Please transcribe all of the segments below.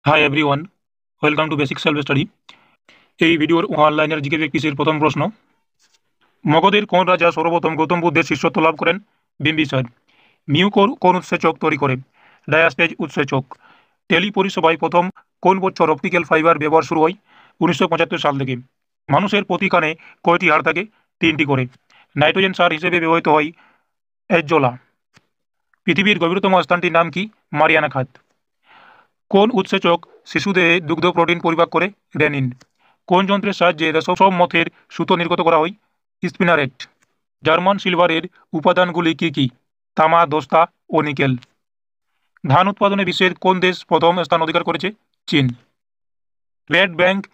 Hi everyone, welcome to basic self study. এই ভিডিওর অনলাইনের জিকে প্র্যাকটিসের প্রথম প্রশ্ন। মগধের কোন রাজা সর্বপ্রথম গৌতম বুদ্ধের শিষ্যত্ব লাভ করেন? বিম্বিসার। কোন উৎসেচক তৈরি করে? ডায়াস্টেজ উৎসেচক। টেলি পরিষেবায় প্রথম কোন বছর অপটিক্যাল ফাইবার ব্যবহার শুরু হয়? 1975 সাল থেকে। মানুষের প্রতি কানে কয়টি হাড় থাকে? 3টি করে। নাইট্রোজেন সার হিসেবে ব্যবহৃত হয় এজোলা। পৃথিবীর গভীরতম স্থানটির নাম কি? মারিয়ানা খাত। কোন উৎসেচক শিশুদের দুগ্ধ প্রোটিন পরিপাক করে? রেনিন। কোন যন্ত্রের সাহায্যে রেশম মথের সুতো নির্গত করা হয়? স্পিনারেট। জার্মান সিলভারের উপাদানগুলি কি কি? তামা, দস্তা ও নিকেল। ধান উৎপাদনে বিশ্বের কোন দেশ প্রথম স্থান অধিকার করেছে? চীন। রেড ব্যাংক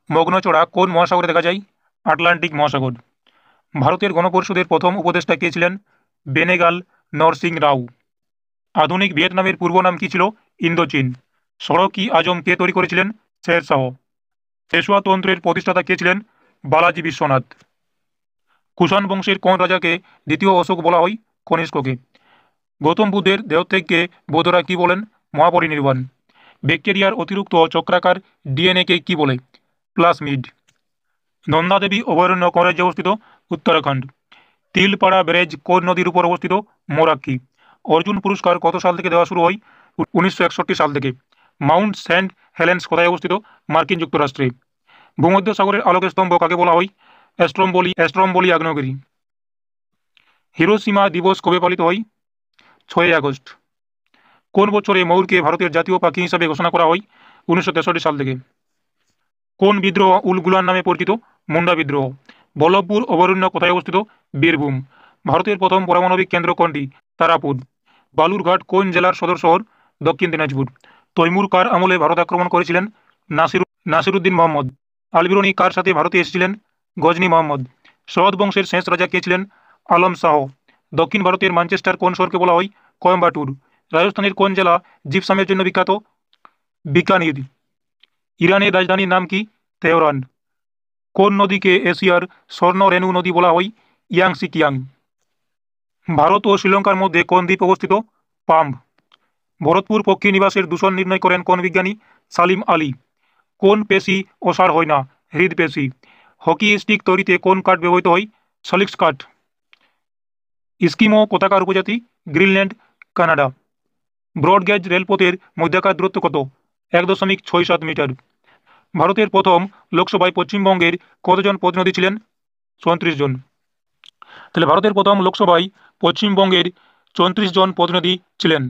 মগ্নচড়া কোন মহাসাগরে দেখা যায়? আটলান্টিক মহাসাগর। ভারতের গণপরিষদের প্রথম উপদেষ্টা কে ছিলেন? বেনেগাল নরসিং রাও। আধুনিক ভিয়েতনামের পূর্ব নাম কি ছিল? ইন্দোচীন। সড়ক-ই আজম কে তৈরি করেছিলেন? শেরশাহ। পেশোয়া তন্ত্রের প্রতিষ্ঠাতা কে ছিলেন? বালাজি বিশ্বনাথ। কুষাণ বংশের কোন রাজাকে দ্বিতীয় অশোক বলা হয়? কনিষ্ককে। গৌতম বুদ্ধের দেহত্যাগকে বৌদ্ধরা কি বলেন? মহাপরিনির্বাণ। ব্যাকটেরিয়ার অতিরিক্ত চক্রাকার ডিএনএ-কে কি বলে? প্লাজমিড। নন্দাদেবী অভয়ারণ্য কোন রাজ্যে অবস্থিত? উত্তরাখণ্ড। তিলপাড়া ব্যারেজ কোন নদীর উপর অবস্থিত? মোরাক্কি। অর্জুন পুরস্কার কত সাল থেকে দেওয়া শুরু হয়? 1961 সাল থেকে। মাউন্ট সেন্ট হেলেন্স কোথায় অবস্থিত? মার্কিন যুক্তরাষ্ট্রে। ভূমধ্যসাগরের আলোকের স্তম্ভ কাকে বলা হয়? অ্যাস্ট্রোম্বলি আগ্নেয়গিরি। হিরোশিমা দিবস কবে পালিত হয়? 6 আগস্ট। কোন বছরে ময়ূরকে ভারতের জাতীয় পাখি হিসাবে ঘোষণা করা হয়? 1963 সাল থেকে। কোন বিদ্রোহ উলগুলান নামে পরিচিত? মুন্ডা বিদ্রোহ। বল্লভপুর অভয়ারণ্য কোথায় অবস্থিত? বীরভূম। ভারতের প্রথম পারমাণবিক কেন্দ্র কোনটি? তারাপুর। বালুরঘাট কোন জেলার সদর শহর? দক্ষিণ দিনাজপুর। তৈমুর কার আমলে ভারত আক্রমণ করেছিলেন? নাসিরুদ্দিন মোহাম্মদ। আলবিরুনি কার সাথে ভারতে এসেছিলেন? গজনী মোহাম্মদ। সৌদ বংশের শেষ রাজা কে ছিলেন? আলম শাহ। দক্ষিণ ভারতের ম্যানচেস্টার কোন শহরকে বলা হয়? কোয়েম্বাটুর। রাজস্থানের কোন জেলা জিপসামের জন্য বিখ্যাত? বিকানির। ইরানের রাজধানীর নাম কি? তেহরান। কোন নদীকে এশিয়ার স্বর্ণ রেণু নদী বলা হয়? ইয়াংসি কিয়াং। ভারত ও শ্রীলঙ্কার মধ্যে কোন দ্বীপ অবস্থিত? পাম্ব। ভরতপুর পক্ষী নিবাসের দূষণ নির্ণয় করেন কোন বিজ্ঞানী? সালিম আলী। কোন পেশি অসাড় হয় না? হৃদপেশি। হকি স্টিক তৈরিতে কোন কাঠ ব্যবহৃত হয়? সলিক্স কাঠ। ইস্কিমো কোথাকার উপজাতি? Greenland, Canada. ব্রডগেজ রেলপথের মধ্যাকার দূরত্ব কত? 1.67 মিটার। ভারতের প্রথম লোকসভায় পশ্চিমবঙ্গের কতজন প্রতিনিধি ছিলেন? 34 জন। তাহলে ভারতের প্রথম লোকসভায় পশ্চিমবঙ্গের 34 জন প্রতিনিধি ছিলেন।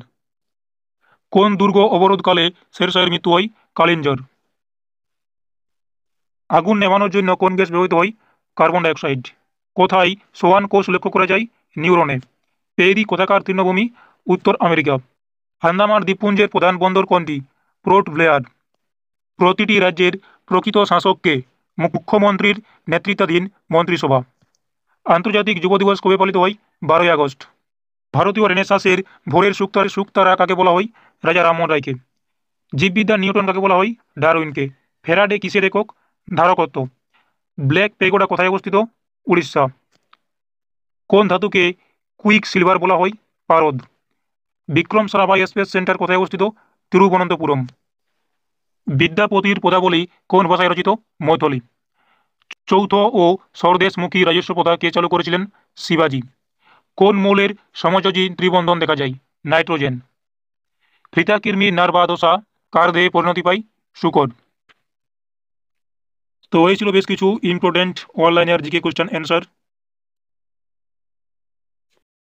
কোন দুর্গ অবরোধকালে শেরশাহের মৃত্যু হয়? কালিঞ্জর। আগুন নেভানোর জন্য কোন গ্যাস ব্যবহৃত হয়? Carbon dioxide. কোথায় সোয়ান কোষ লক্ষ্য করা যায়? নিউরনে। পেরি কোথাকার তৃণভূমি? উত্তর আমেরিকা। আন্দামান দ্বীপপুঞ্জের প্রধান বন্দর কোনটি? Port Blair. প্রতিটি রাজ্যের প্রকৃত শাসককে? মুখ্যমন্ত্রীর নেতৃত্বাধীন মন্ত্রিসভা। আন্তর্জাতিক যুব দিবস কবে পালিত হয়? 12ই আগস্ট। ভারতীয় রেনেসাঁসের ভোরের শুকতারা কাকে বলা হয়? রাজা রামমোহন রায়কে। জীববিদ্যার নিউটন কাকে বলা হয়? ডারউইনকে। ফ্যারাডে কিসের একক? ধারকত্ব। ব্ল্যাক পেগোডা কোথায় অবস্থিত? উড়িষ্যা। কোন ধাতুকে কুইক সিলভার বলা হয়? পারদ। বিক্রম সারাভাই স্পেস সেন্টার কোথায় অবস্থিত? তিরুবনন্তপুরম। বিদ্যাপতির পদাবলী কোন ভাষায় রচিত? মৈথিলি। চৌথ ও স্বরদেশমুখী রাজস্ব প্রথা কে চালু করেছিলেন? শিবাজি। কোন মৌলের সমযোজী ত্রিবন্ধন দেখা যায়? নাইট্রোজেন। ফ্রিতাকির্মি নার্ভা দশা কার দেহে পরিণতি পায়? শুকর। তো এই ছিল বেশ কিছু ইম্পর্টেন্ট অনলাইনের জিকে কোয়েশ্চেন অ্যান্সার।